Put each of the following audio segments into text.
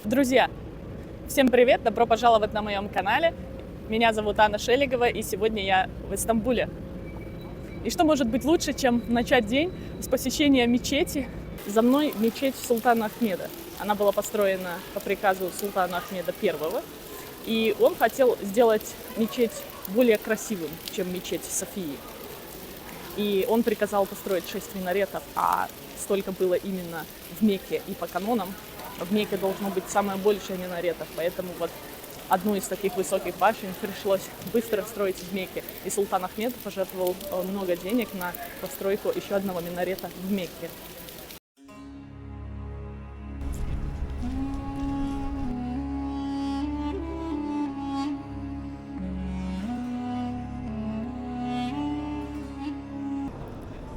Друзья, всем привет! Добро пожаловать на моем канале. Меня зовут Анна Шелегова, и сегодня я в Истамбуле. И что может быть лучше, чем начать день с посещения мечети? За мной мечеть Султана Ахмеда. Она была построена по приказу Султана Ахмеда I, и он хотел сделать мечеть более красивым, чем мечеть Софии. И он приказал построить 6 минаретов, а столько было именно в Мекке, и по канонам в Мекке должно быть самое большее минаретов, поэтому вот одну из таких высоких башен пришлось быстро строить в Мекке. И Султан Ахмед пожертвовал много денег на постройку еще одного минарета в Мекке.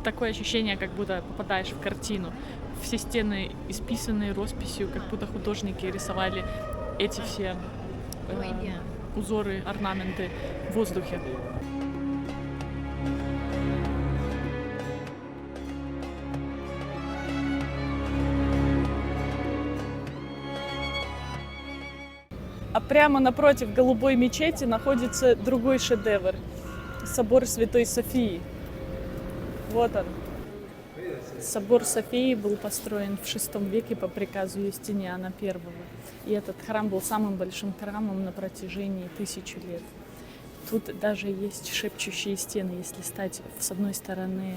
Такое ощущение, как будто попадаешь в картину. Все стены исписаны росписью, как будто художники рисовали эти все узоры, орнаменты в воздухе. А прямо напротив голубой мечети находится другой шедевр – собор Святой Софии. Вот он. Собор Софии был построен в VI веке по приказу Юстиниана I. И этот храм был самым большим храмом на протяжении 1000 лет. Тут даже есть шепчущие стены. Если стать с одной стороны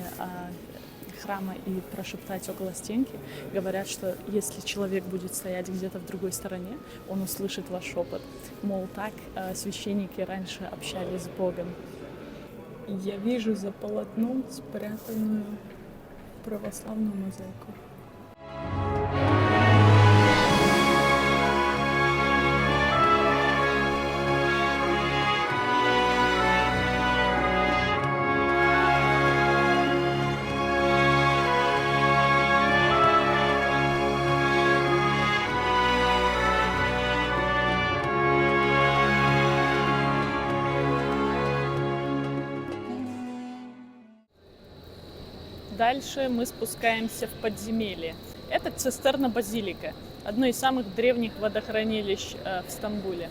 храма и прошептать около стенки, говорят, что если человек будет стоять где-то в другой стороне, он услышит ваш шепот. Мол, так священники раньше общались с Богом. Я вижу за полотном спрятанную православную мозаику. Дальше мы спускаемся в подземелье. Это цистерна-базилика, одно из самых древних водохранилищ в Стамбуле.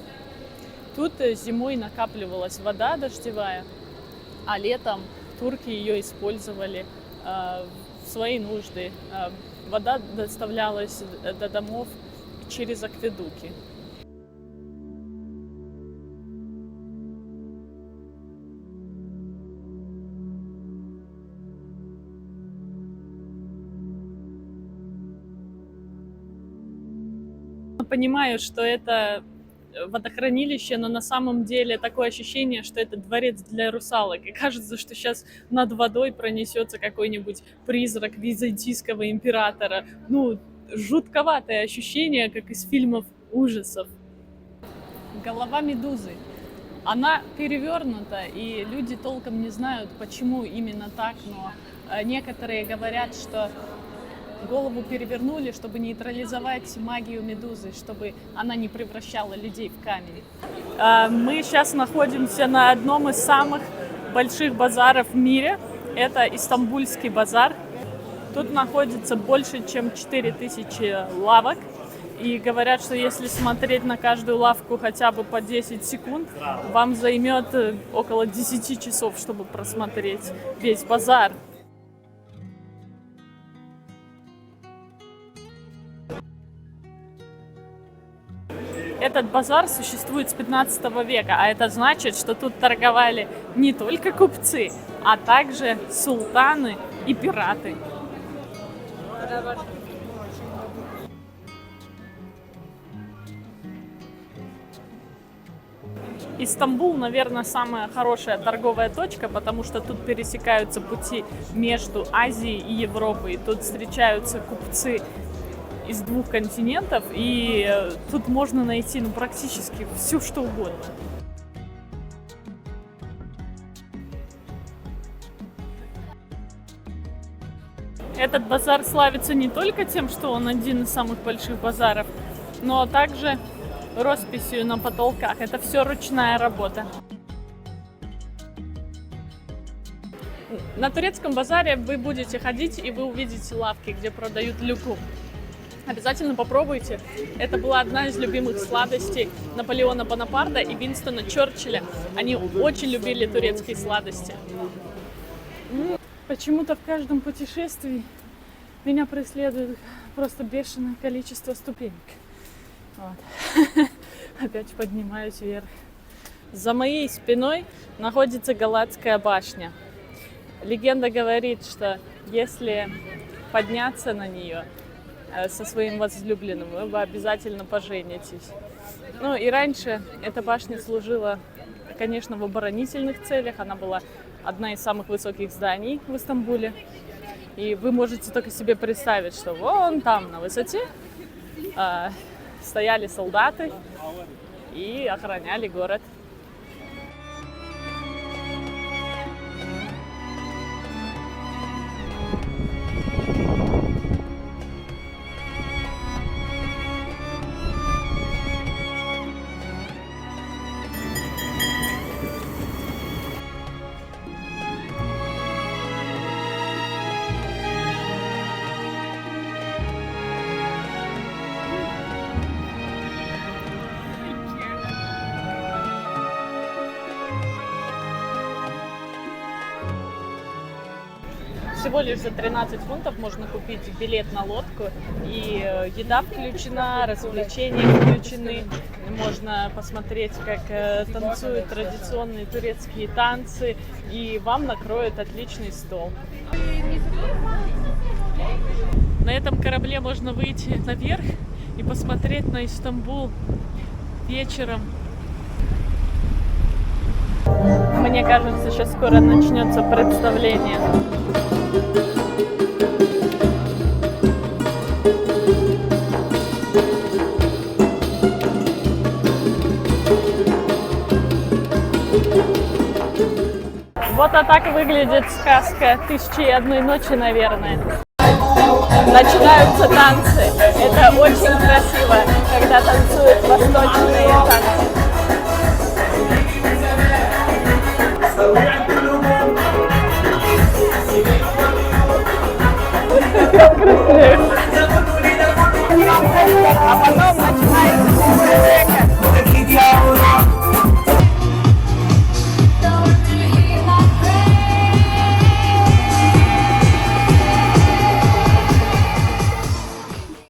Тут зимой накапливалась вода дождевая, а летом турки ее использовали в свои нужды. Вода доставлялась до домов через акведуки. Понимаю, что это водохранилище, но на самом деле такое ощущение, что это дворец для русалок. И кажется, что сейчас над водой пронесется какой-нибудь призрак византийского императора. Ну, жутковатое ощущение, как из фильмов ужасов. Голова медузы. Она перевернута, и люди толком не знают, почему именно так, но некоторые говорят, что голову перевернули, чтобы нейтрализовать магию медузы, чтобы она не превращала людей в камень. Мы сейчас находимся на одном из самых больших базаров в мире. Это Истамбульский базар. Тут находится больше, чем 4000 лавок. И говорят, что если смотреть на каждую лавку хотя бы по 10 секунд, вам займет около 10 часов, чтобы просмотреть весь базар. Этот базар существует с 15 века, а это значит, что тут торговали не только купцы, а также султаны и пираты. Истамбул, наверное, самая хорошая торговая точка, потому что тут пересекаются пути между Азией и Европой. Тут встречаются купцы из 2 континентов, и тут можно найти практически все, что угодно. Этот базар славится не только тем, что он один из самых больших базаров, но также росписью на потолках. Это все ручная работа. На турецком базаре вы будете ходить, и вы увидите лавки, где продают люкум. Обязательно попробуйте. Это была одна из любимых сладостей Наполеона Бонапарта и Винстона Черчилля. Они очень любили турецкие сладости. Почему-то в каждом путешествии меня преследует просто бешеное количество ступенек. Вот. Опять поднимаюсь вверх. За моей спиной находится Галатская башня. Легенда говорит, что если подняться на нее со своим возлюбленным, вы обязательно поженитесь. Ну и раньше эта башня служила, конечно, в оборонительных целях. Она была одна из самых высоких зданий в Стамбуле. И вы можете только себе представить, что вон там на высоте стояли солдаты и охраняли город. Всего лишь за 13 фунтов можно купить билет на лодку, и еда включена, развлечения включены. Можно посмотреть, как танцуют традиционные турецкие танцы, и вам накроют отличный стол. На этом корабле можно выйти наверх и посмотреть на Истамбул вечером. Мне кажется, сейчас скоро начнется представление. Вот так выглядит сказка «1001 ночи», наверное. Начинаются танцы. Это очень красиво, когда танцуют восточные танцы. А потом начинается